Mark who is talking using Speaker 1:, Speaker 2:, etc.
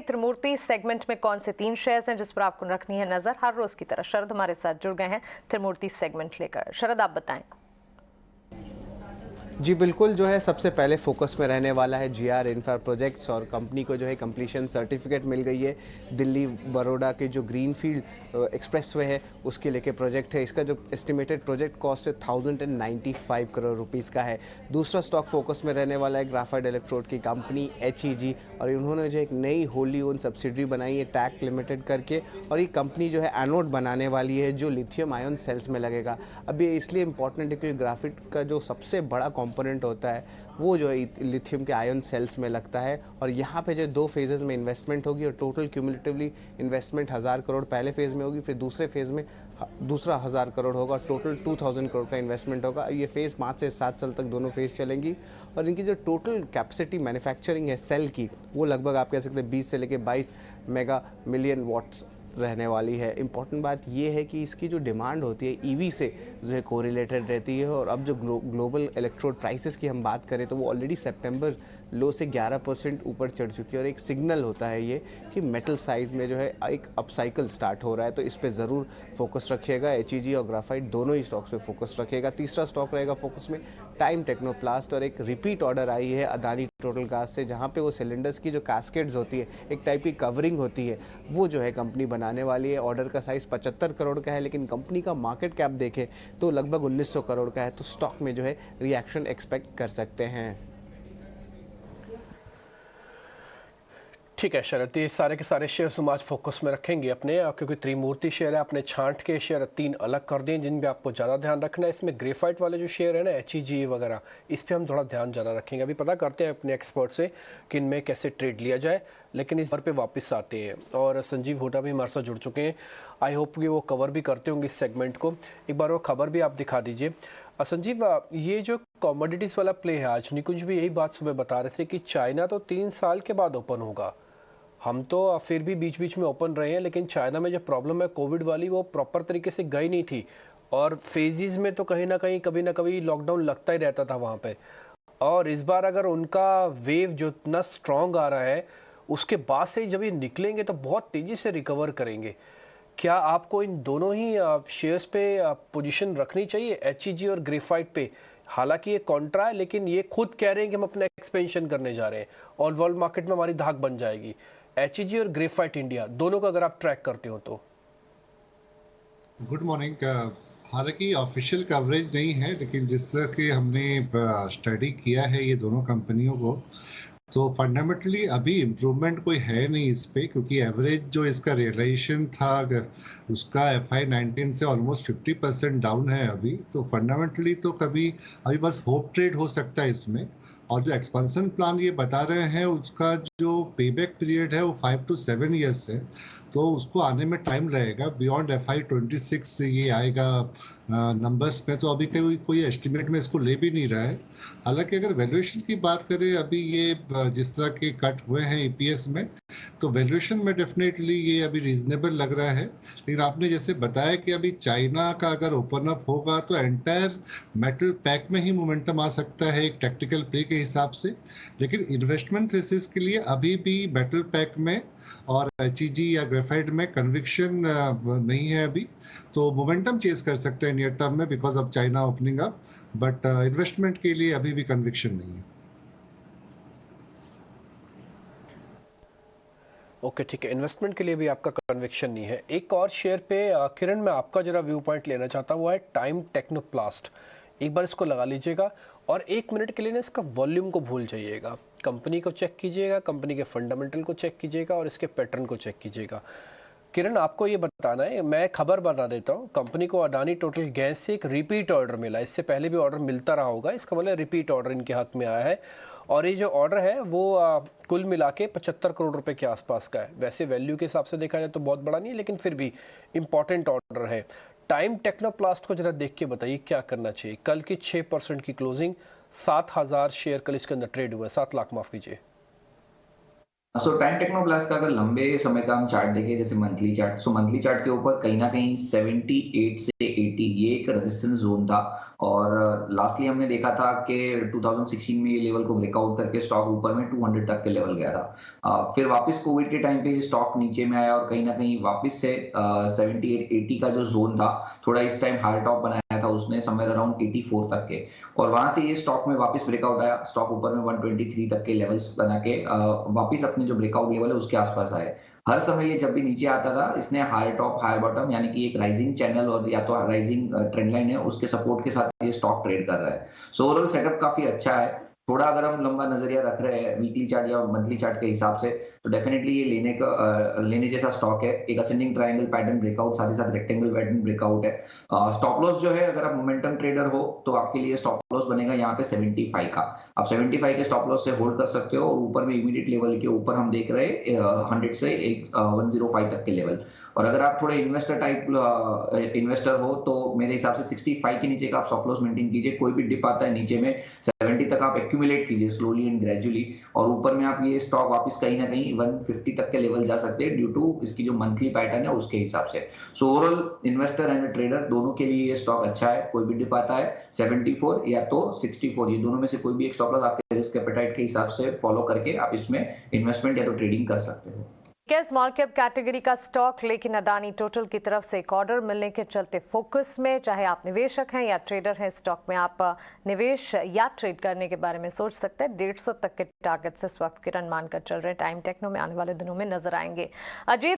Speaker 1: त्रिमूर्ति segment में कौन से 3 शेयर्स हैं जिस पर आपको रखनी है नजर। हर रोज की तरह शरद हमारे साथ जुड़ गए हैं त्रिमूर्ति सेगमेंट लेकर। शरद, आप बताएं।
Speaker 2: जी बिल्कुल, जो है सबसे पहले फोकस में रहने वाला है जीआर इंफ्रा प्रोजेक्ट्स, और कंपनी को जो है कंप्लीशन सर्टिफिकेट मिल गई है। दिल्ली बड़ौदा के जो ग्रीनफील्ड एक्सप्रेसवे है उसके लेके प्रोजेक्ट है। इसका जो एस्टिमेटेड प्रोजेक्ट कॉस्ट है 1095 करोड़ रुपीस का है। दूसरा स्टॉक फोकस में रहने वाला है ग्राफाइट इलेक्ट्रोड की कंपनी HEG, और उन्होंने जो एक नई होली ओन सब्सिडरी बनाई है टैक लिमिटेड करके, और ये कंपनी जो है एनोड बनाने वाली है जो लिथियम आयन सेल्स में लगेगा। अब ये इसलिए इंपॉर्टेंट है क्योंकि ग्राफाइट का जो सबसे बड़ा कंपोनेंट होता है वो जो है लिथियम के आयन सेल्स में लगता है, और यहाँ पे जो 2 फेजेस में इन्वेस्टमेंट होगी और टोटल क्यूमुलेटिवली इन्वेस्टमेंट 1000 करोड़ पहले फेज़ में होगी, फिर दूसरे फेज़ में दूसरा 1000 करोड़ होगा, टोटल 2000 करोड़ का इन्वेस्टमेंट होगा। ये फेज़ 5 से 7 साल तक दोनों फेज़ चलेंगी, और इनकी जो टोटल कैपेसिटी मैन्युफैक्चरिंग है सेल की वो लगभग आप कह सकते हैं 20 से लेकर 22 मेगा मिलियन वाट्स रहने वाली है। इम्पॉर्टेंट बात ये है कि इसकी जो डिमांड होती है ईवी से जो है कोरिलेटेड रहती है, और अब जो ग्लोबल इलेक्ट्रोड प्राइसेस की हम बात करें तो वो ऑलरेडी सितंबर लो से 11% ऊपर चढ़ चुकी है, और एक सिग्नल होता है ये कि मेटल साइज में जो है एक अपसाइकिल स्टार्ट हो रहा है। तो इस पे ज़रूर फोकस रखिएगा। HEG और ग्राफाइट दोनों ही स्टॉक्स पे फोकस रखिएगा। तीसरा स्टॉक रहेगा फोकस में टाइम टेक्नोप्लास्ट, और एक रिपीट ऑर्डर आई है अदानी टोटल गैस से, जहाँ पे वो सिलेंडर्स की जो कैस्केड्स होती है, एक टाइप की कवरिंग होती है, वो जो है कंपनी बनाने वाली है। ऑर्डर का साइज़ 75 करोड़ का है, लेकिन कंपनी का मार्केट कैप देखें तो लगभग 1900 करोड़ का है। तो स्टॉक में जो है रिएक्शन एक्सपेक्ट कर सकते हैं।
Speaker 3: ठीक है शरद, ये सारे के सारे शेयर्स हम आज फोकस में रखेंगे अपने, क्योंकि त्रिमूर्ति शेयर है, अपने छांट के शेयर 3 अलग कर दिए जिन पे आपको ज़्यादा ध्यान रखना है। इसमें ग्रेफाइट वाले जो शेयर है ना HEG वगैरह, इस पे हम थोड़ा ध्यान ज़्यादा रखेंगे। अभी पता करते हैं अपने एक्सपर्ट से कि इनमें कैसे ट्रेड लिया जाए, लेकिन इस बार पे वापस आते हैं। और संजीव होटा भी हमारे साथ जुड़ चुके हैं। आई होप कि वो कवर भी करते होंगे इस सेगमेंट को। एक बार वो खबर भी आप दिखा दीजिए। संजीव, ये जो कॉमोडिटीज़ वाला प्ले है, आज निकुंज भी यही बात सुबह बता रहे थे कि चाइना तो 3 साल के बाद ओपन होगा। हम तो फिर भी बीच बीच में ओपन रहे हैं, लेकिन चाइना में जो प्रॉब्लम है कोविड वाली, वो प्रॉपर तरीके से गई नहीं थी, और फेजेस में तो कहीं ना कहीं कभी ना कभी लॉकडाउन लगता ही रहता था वहाँ पे। और इस बार अगर उनका वेव जो इतना स्ट्रॉन्ग आ रहा है, उसके बाद से जब ये निकलेंगे तो बहुत तेज़ी से रिकवर करेंगे। क्या आपको इन दोनों ही शेयर्स पे पोजीशन रखनी चाहिए, HEG और ग्रेफाइट पे? हालांकि ये कॉन्ट्रा है, लेकिन ये खुद कह रहे हैं कि हम अपना एक्सपेंशन करने जा रहे हैं और वर्ल्ड मार्केट में हमारी धाक बन जाएगी। HEG और ग्रेफाइट इंडिया दोनों का अगर आप ट्रैक करते हो तो।
Speaker 4: Good morning. हालांकि ऑफिशियल कवरेज नहीं है, लेकिन जिस तरह के हमने स्टडी किया है ये दोनों कंपनियों को, तो फंडामेंटली अभी इम्प्रूवमेंट कोई है नहीं इस पे, क्योंकि एवरेज जो इसका रियलाइजेशन था उसका FY19 से ऑलमोस्ट 50% डाउन है अभी। तो फंडामेंटली तो अभी बस होप ट्रेड हो सकता है इसमें। और जो एक्सपेंशन प्लान ये बता रहे हैं उसका जो पेबैक पीरियड है वो 5 to 7 ईयर्स है, तो उसको आने में टाइम लगेगा। बियॉन्ड FY26 से ये आएगा नंबर्स में, तो अभी कोई एस्टिमेट में इसको ले भी नहीं रहा है। हालांकि अगर वैल्यूएशन की बात करें, अभी ये जिस तरह के कट हुए हैं EPS में, तो वैल्यूएशन में डेफिनेटली ये अभी रीजनेबल लग रहा है। लेकिन आपने जैसे बताया कि अभी चाइना का अगर ओपन अप होगा तो एंटायर मेटल पैक में ही मोमेंटम आ सकता है एक टेक्निकल प्ले के हिसाब से। लेकिन इन्वेस्टमेंट थीसिस के लिए अभी भी मेटल पैक में और HEG या ग्रेफाइट में कन्विक्शन नहीं है अभी, तो मोमेंटम चेज कर सकते हैं नियर टर्म में because of China opening up, but investment के लिए अभी भी कन्विक्शन नहीं है।
Speaker 3: ओके ठीक है, इन्वेस्टमेंट के लिए भी आपका कन्विक्शन नहीं है। एक और शेयर पे किरण, मैं आपका जरा व्यू पॉइंट लेना चाहता हूँ, वो है टाइम टेक्नोप्लास्ट। एक बार इसको लगा लीजिएगा और 1 मिनट के लिए ना इसका वॉल्यूम को भूल जाइएगा। कंपनी को चेक कीजिएगा, कंपनी के फंडामेंटल को चेक कीजिएगा और इसके पैटर्न को चेक कीजिएगा। किरण, आपको ये बताना है, मैं खबर बता देता हूँ, कंपनी को अडानी टोटल गैस से एक रिपीट ऑर्डर मिला। इससे पहले भी ऑर्डर मिलता रहा होगा, इसका मतलब रिपीट ऑर्डर इनके हक में आया है। और ये जो ऑर्डर है वो कुल मिला के 75 करोड़ रुपए के आसपास का है। वैसे वैल्यू के हिसाब से देखा जाए तो बहुत बड़ा नहीं है, लेकिन फिर भी इंपॉर्टेंट ऑर्डर है। टाइम टेक्नोप्लास्ट को जरा देख के बताइए क्या करना चाहिए। कल की 6% की क्लोजिंग, 7000 शेयर कल इसके अंदर ट्रेड हुआ है, 7 लाख माफ कीजिए।
Speaker 5: सो टाइम टेक्नोप्लास्ट का अगर लंबे समय का हम चार्ट देखें, जैसे मंथली चार्ट, सो मंथली चार्ट के ऊपर कहीं ना कहीं 78 से 80 ये एक रेजिस्टेंस जोन था और लास्टली हमने देखा था कि 2016 में ये लेवल को ब्रेकआउट करके स्टॉक ऊपर में 200 तक के लेवल गया था। फिर वापस कोविड के टाइम पे ये स्टॉक नीचे में आया और कहीं ना कहीं वापस से 78-80 का जो जोन था थोड़ा इस टाइम हाई टॉप बनाया था उसने समवेयर अराउंड 84 तक के, और वहां से ये स्टॉक में वापस ब्रेकआउट आया, स्टॉक ऊपर में 123 तक के लेवल्स बना के वापस अपने जो ब्रेकआउट लेवल है उसके आसपास आए। हर समय ये जब भी नीचे आता था इसने हायर टॉप हायर बॉटम यानी कि एक राइजिंग चैनल और या तो राइजिंग ट्रेंड लाइन है उसके सपोर्ट के साथ ये स्टॉक ट्रेड कर रहा है। सो ओवरऑल सेटअप काफी अच्छा है। थोड़ा अगर हम लंबा नजरिया रख रहे हैं वीकली चार्ट या मंथली चार्ट के हिसाब से तो डेफिनेटली ये लेने जैसा स्टॉक है। एक असेंडिंग ट्रायंगल पैटर्न ब्रेकआउट साथ ही साथ रेक्टेंगल पैटर्न ब्रेकआउट है। स्टॉप लॉस जो है अगर आप मोमेंटम ट्रेडर हो तो आपके लिए स्टॉप लॉस बनेगा यहाँ पे 75 का। आप 75 के स्टॉप लॉस से होल्ड कर सकते हो और ऊपर में इमीडिएट लेवल के ऊपर हम देख रहे हैं 100 से 105 तक के लेवल। और अगर आप थोड़े इन्वेस्टर टाइप इन्वेस्टर हो तो मेरे हिसाब से 65 के नीचे का आप स्टॉप लॉस मेंटेन कीजिए। कोई भी डिप आता है नीचे में 70 तक आप एक्यूमुलेट कीजिए स्लोली एंड ग्रेजुअली, और ऊपर में आप ये स्टॉक वापस कहीं ना कहीं 150 तक के लेवल जा सकते हैं ड्यू टू इसकी जो मंथली पैटर्न है उसके हिसाब से। So overall investor and trader दोनों के लिए ये स्टॉक अच्छा है। कोई भी डिप आता है 74 या तो 64 ये दोनों में से कोई भी एक स्टॉप लॉस आपके रिस्क एपेटाइट के हिसाब से फॉलो करके आप इसमें इन्वेस्टमेंट या तो ट्रेडिंग कर सकते हो।
Speaker 1: क्या स्मॉल कैप कैटेगरी का स्टॉक, लेकिन अडानी टोटल की तरफ से एक ऑर्डर मिलने के चलते फोकस में, चाहे आप निवेशक हैं या ट्रेडर हैं, स्टॉक में आप निवेश या ट्रेड करने के बारे में सोच सकते हैं। 150 तक के टारगेट्स इस वक्त किरण मानकर चल रहे हैं। टाइम टेक्नो में आने वाले दिनों में नजर आएंगे। अजीत